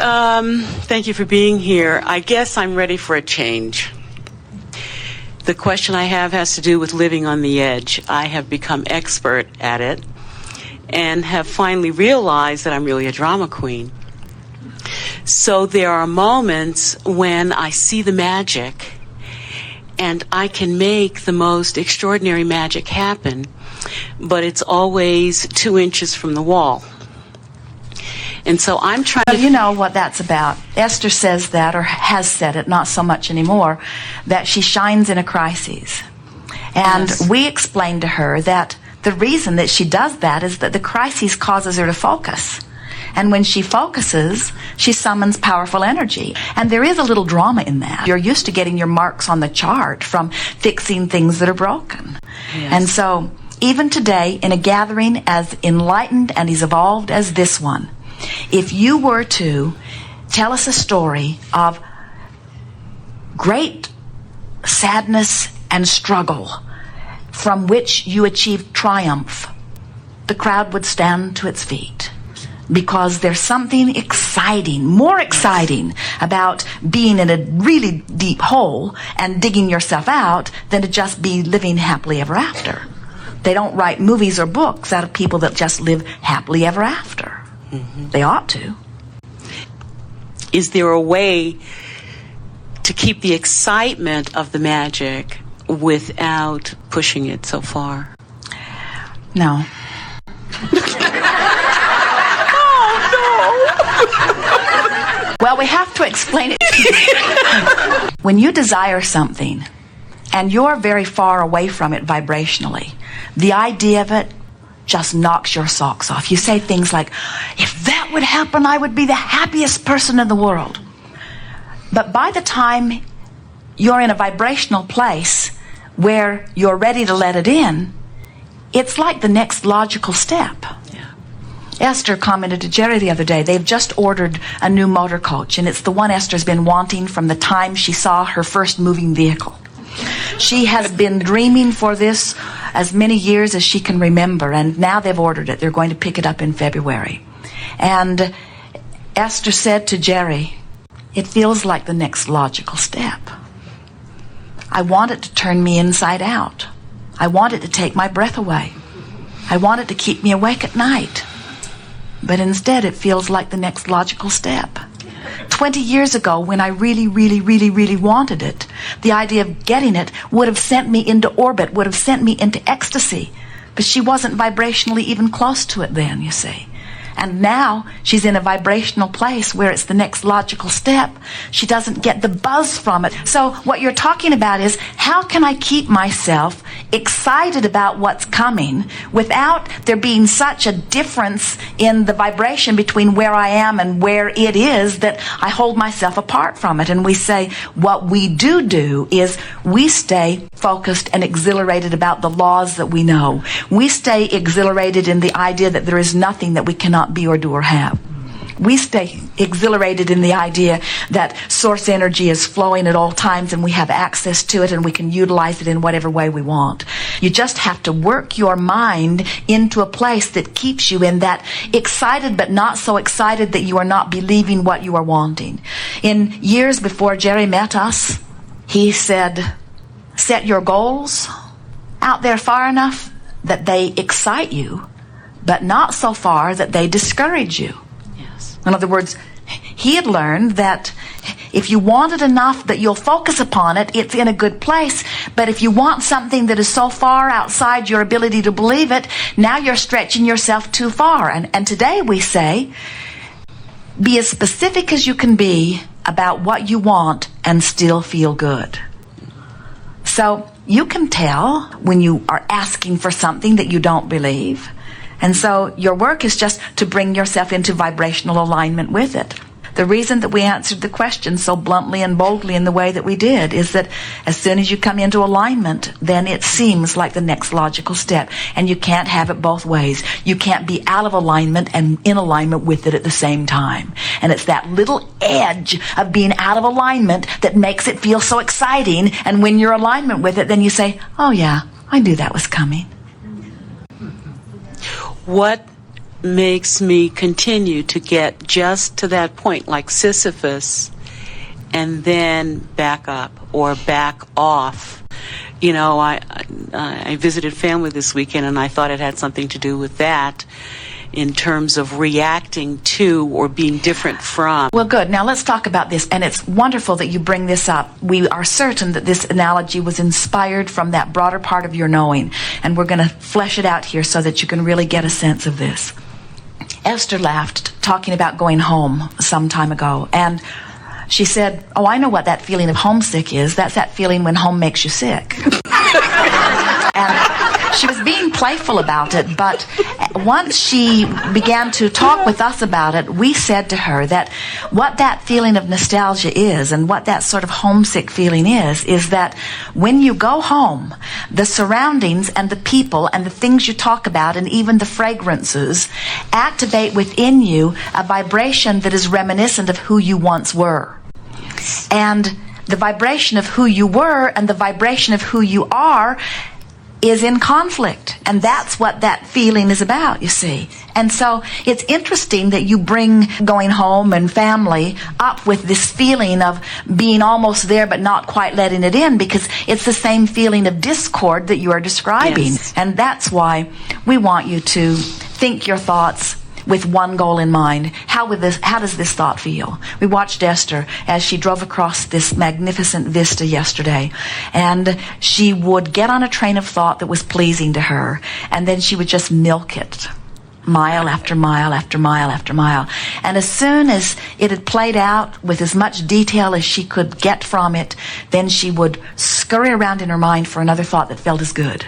Thank you for being here. I guess I'm ready for a change. The question I have has to do with living on the edge. I have become expert at it and have finally realized that I'm really a drama queen. So there are moments when I see the magic and I can make the most extraordinary magic happen, but it's always 2 inches from the wall. And so I'm trying to... You know what that's about. Esther says that, or has said it, not so much anymore, that she shines in a crisis. And Yes. we explained to her that the reason that she does that is that the crisis causes her to focus. And when she focuses, she summons powerful energy. And there is a little drama in that. You're used to getting your marks on the chart from fixing things that are broken. Yes. And so, even today, in a gathering as enlightened and as evolved as this one, if you were to tell us a story of great sadness and struggle from which you achieved triumph, the crowd would stand to its feet. Because there's something exciting, more exciting about being in a really deep hole and digging yourself out than to just be living happily ever after. They don't write movies or books out of people that just live happily ever after. Mm-hmm. They ought to. Is there a way to keep the excitement of the magic without pushing it so far? No. Well, we have to explain it. When you desire something and you're very far away from it vibrationally, the idea of it just knocks your socks off. You say things like, if that would happen, I would be the happiest person in the world. But by the time you're in a vibrational place where you're ready to let it in, it's like the next logical step. Esther commented to Jerry the other day, they've just ordered a new motor coach, and it's the one Esther's been wanting from the time she saw her first moving vehicle. She has been dreaming for this as many years as she can remember, and now they've ordered it. They're going to pick it up in February. And Esther said to Jerry, it feels like the next logical step. I want it to turn me inside out. I want it to take my breath away. I want it to keep me awake at night. But instead, it feels like the next logical step. 20 years ago, when I really, really, really, really wanted it, the idea of getting it would have sent me into orbit, would have sent me into ecstasy. But she wasn't vibrationally even close to it then, you see. And now she's in a vibrational place where it's the next logical step. She doesn't get the buzz from it. So what you're talking about is, how can I keep myself excited about what's coming without there being such a difference in the vibration between where I am and where it is that I hold myself apart from it? And we say what we do is we stay focused and exhilarated about the laws that we know. We stay exhilarated in the idea that there is nothing that we cannot be or do or have. We stay exhilarated in the idea that source energy is flowing at all times and we have access to it and we can utilize it in whatever way we want. You just have to work your mind into a place that keeps you in that excited but not so excited that you are not believing what you are wanting. In years before Jerry met us, he said, set your goals out there far enough that they excite you, but not so far that they discourage you. Yes. In other words, he had learned that if you want it enough that you'll focus upon it, it's in a good place. But if you want something that is so far outside your ability to believe it, now you're stretching yourself too far. And today we say, be as specific as you can be about what you want and still feel good. So you can tell when you are asking for something that you don't believe. And so your work is just to bring yourself into vibrational alignment with it. The reason that we answered the question so bluntly and boldly in the way that we did is that as soon as you come into alignment, then it seems like the next logical step. And you can't have it both ways. You can't be out of alignment and in alignment with it at the same time. And it's that little edge of being out of alignment that makes it feel so exciting. And when you're in alignment with it, then you say, oh yeah, I knew that was coming. What makes me continue to get just to that point, like Sisyphus, and then back up or back off. You know, I visited family this weekend, and I thought it had something to do with that in terms of reacting to or being different from. Well, good. Now let's talk about this, and it's wonderful that you bring this up. We are certain that this analogy was inspired from that broader part of your knowing, and we're going to flesh it out here so that you can really get a sense of this. Esther laughed, talking about going home some time ago, and she said, "Oh, I know what that feeling of homesick is. That's that feeling when home makes you sick." And she was being playful about it, but once she began to talk with us about it, we said to her that what that feeling of nostalgia is, and what that sort of homesick feeling is that when you go home, the surroundings and the people and the things you talk about and even the fragrances activate within you a vibration that is reminiscent of who you once were. And the vibration of who you were and the vibration of who you are is in conflict, and that's what that feeling is about, you see. And so it's interesting that you bring going home and family up with this feeling of being almost there but not quite letting it in, because it's the same feeling of discord that you are describing. Yes. And that's why we want you to think your thoughts with one goal in mind. How does this thought feel? We watched Esther as she drove across this magnificent vista yesterday, and she would get on a train of thought that was pleasing to her, and then she would just milk it, mile after mile after mile after mile. And as soon as it had played out with as much detail as she could get from it, then she would scurry around in her mind for another thought that felt as good.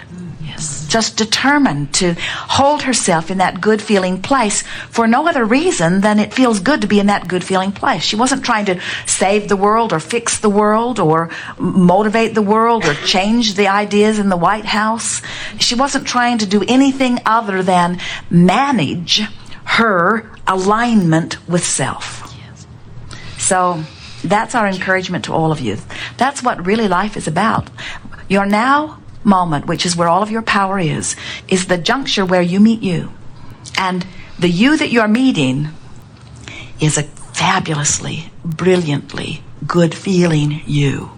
Just determined to hold herself in that good feeling place for no other reason than it feels good to be in that good feeling place. She wasn't trying to save the world or fix the world or motivate the world or change the ideas in the White House. She wasn't trying to do anything other than manage her alignment with self. So that's our encouragement to all of you. That's what really life is about. Your now moment, which is where all of your power is the juncture where you meet you. And the you that you're meeting is a fabulously, brilliantly good feeling you.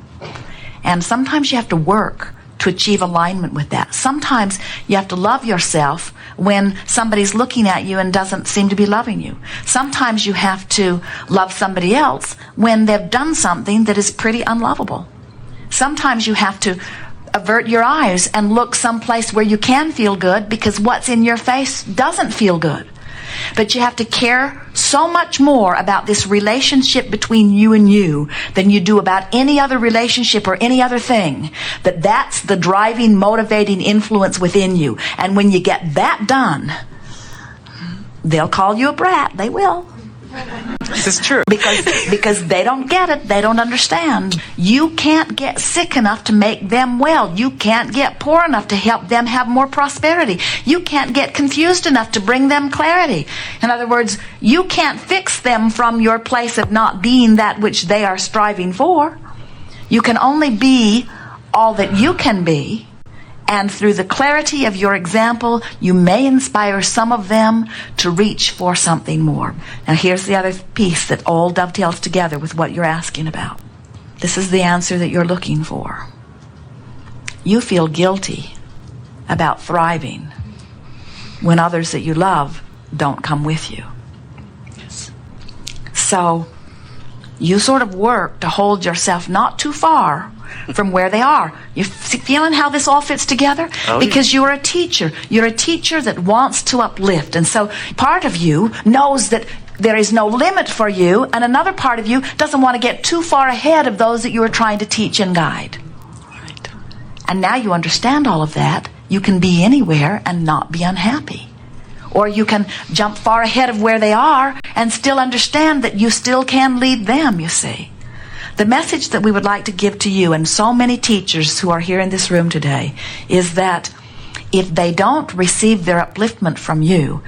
And sometimes you have to work to achieve alignment with that. Sometimes you have to love yourself when somebody's looking at you and doesn't seem to be loving you. Sometimes you have to love somebody else when they've done something that is pretty unlovable. Sometimes you have to avert your eyes and look someplace where you can feel good, because what's in your face doesn't feel good. But you have to care so much more about this relationship between you and you than you do about any other relationship or any other thing. That's the driving, motivating influence within you. And when you get that done, they'll call you a brat. They will. This is true. Because they don't get it. They don't understand. You can't get sick enough to make them well. You can't get poor enough to help them have more prosperity. You can't get confused enough to bring them clarity. In other words, you can't fix them from your place of not being that which they are striving for. You can only be all that you can be. And through the clarity of your example, you may inspire some of them to reach for something more. Now here's the other piece that all dovetails together with what you're asking about. This is the answer that you're looking for. You feel guilty about thriving when others that you love don't come with you. Yes. So you sort of work to hold yourself not too far from where they are. You feeling how this all fits together? Oh, because you're a teacher. You're a teacher that wants to uplift. And so part of you knows that there is no limit for you, and another part of you doesn't want to get too far ahead of those that you are trying to teach and guide. Right. And now you understand all of that. You can be anywhere and not be unhappy. Or you can jump far ahead of where they are and still understand that you still can lead them, you see. The message that we would like to give to you and so many teachers who are here in this room today is that if they don't receive their upliftment from you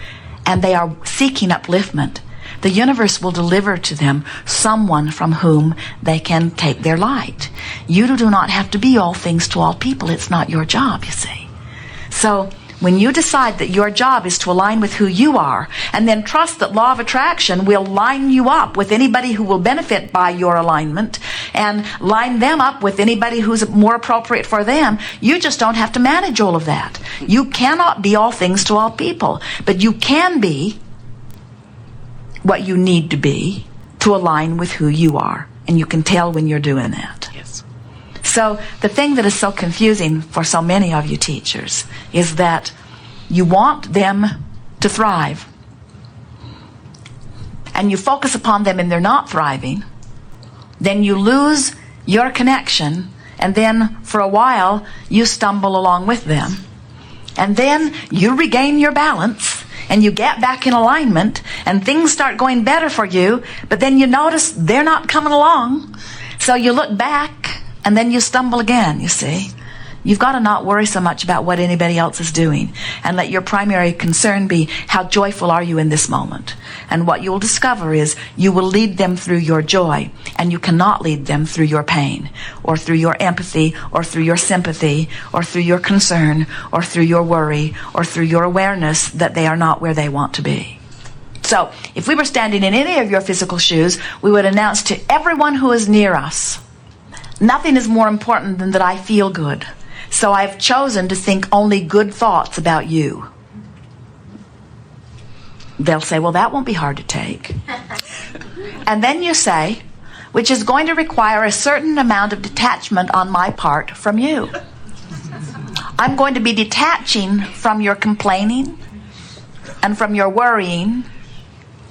and they are seeking upliftment, the universe will deliver to them someone from whom they can take their light. You do not have to be all things to all people. It's not your job, you see. So When you decide that your job is to align with who you are, and then trust that law of attraction will line you up with anybody who will benefit by your alignment, and line them up with anybody who's more appropriate for them, you just don't have to manage all of that. You cannot be all things to all people, but you can be what you need to be to align with who you are. And you can tell when you're doing that. Yes. So the thing that is so confusing for so many of you teachers is that you want them to thrive. And you focus upon them and they're not thriving. Then you lose your connection, and then for a while you stumble along with them. And then you regain your balance and you get back in alignment and things start going better for you, but then you notice they're not coming along. So you look back and then you stumble again, you see. You've got to not worry so much about what anybody else is doing, and let your primary concern be how joyful are you in this moment. And what you'll discover is you will lead them through your joy, and you cannot lead them through your pain, or through your empathy, or through your sympathy, or through your concern, or through your worry, or through your awareness that they are not where they want to be. So, if we were standing in any of your physical shoes, we would announce to everyone who is near us, nothing is more important than that I feel good. So I've chosen to think only good thoughts about you. They'll say, well, that won't be hard to take. And then you say, which is going to require a certain amount of detachment on my part from you. I'm going to be detaching from your complaining, and from your worrying,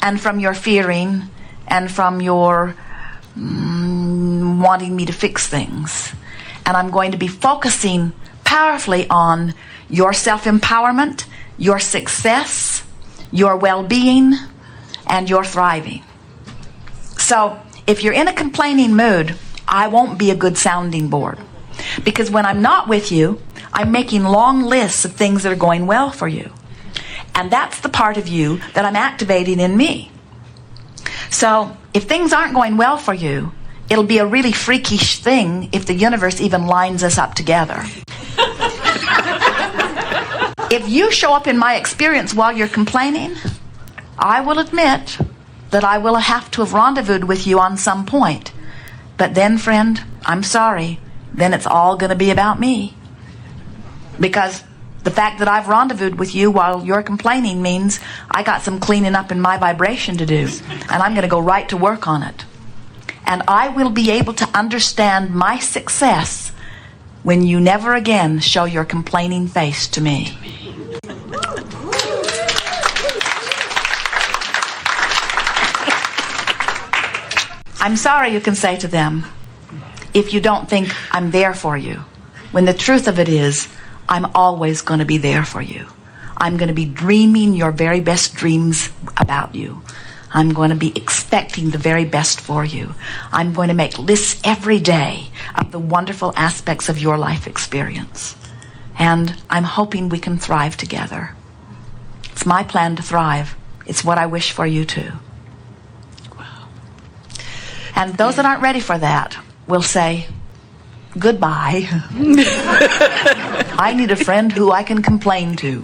and from your fearing, and from your wanting me to fix things. And I'm going to be focusing powerfully on your self-empowerment, your success, your well-being, and your thriving. So if you're in a complaining mood, I won't be a good sounding board. Because when I'm not with you, I'm making long lists of things that are going well for you. And that's the part of you that I'm activating in me. So if things aren't going well for you, it'll be a really freakish thing if the universe even lines us up together. If you show up in my experience while you're complaining, I will admit that I will have to have rendezvoused with you on some point. But then, friend, I'm sorry, then it's all going to be about me. Because the fact that I've rendezvoused with you while you're complaining means I got some cleaning up in my vibration to do, and I'm going to go right to work on it. And I will be able to understand my success when you never again show your complaining face to me. I'm sorry, you can say to them, if you don't think I'm there for you, when the truth of it is, I'm always going to be there for you. I'm going to be dreaming your very best dreams about you. I'm going to be expecting the very best for you. I'm going to make lists every day of the wonderful aspects of your life experience. And I'm hoping we can thrive together. It's my plan to thrive. It's what I wish for you too. Wow. And those that aren't ready for that will say, goodbye. I need a friend who I can complain to.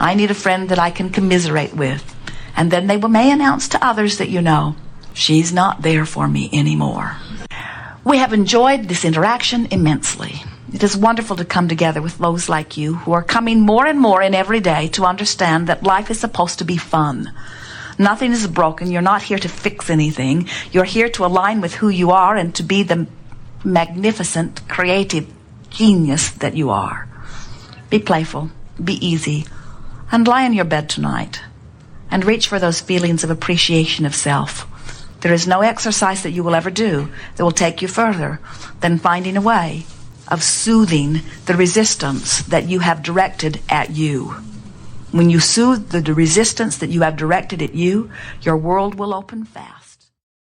I need a friend that I can commiserate with. And then they may announce to others that you know, she's not there for me anymore. We have enjoyed this interaction immensely. It is wonderful to come together with those like you who are coming more and more in every day to understand that life is supposed to be fun. Nothing is broken. You're not here to fix anything. You're here to align with who you are and to be the magnificent, creative genius that you are. Be playful, be easy, and lie in your bed tonight. And reach for those feelings of appreciation of self. There is no exercise that you will ever do that will take you further than finding a way of soothing the resistance that you have directed at you. When you soothe the resistance that you have directed at you, your world will open fast.